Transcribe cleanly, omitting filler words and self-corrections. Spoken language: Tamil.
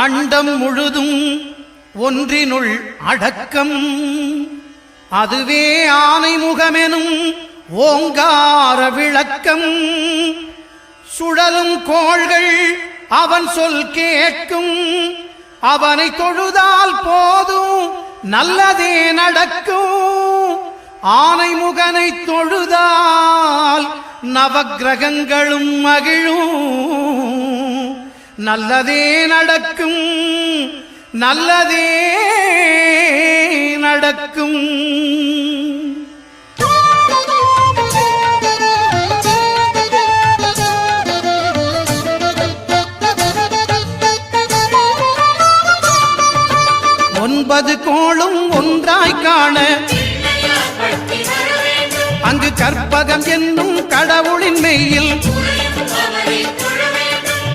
அண்டம் முழுதும் ஒன்றினுள் அடக்கம். அதுவே ஆனை முகமெனும் ஓங்கார விளக்கம். சுழலும் கோள்கள் அவன் சொல் கேட்கும். அவனை தொழுதால் போதும் நல்லதே நடக்கும். ஆனை முகனை தொழுதால் நவக்கிரகங்களும் மகிழும். நல்லதே நடக்கும், நல்லதே நடக்கும். ஒன்பது கோளும் ஒன்றாய் காண அங்கு கற்பகம் என்னும் கடவுளின் மெய்யில்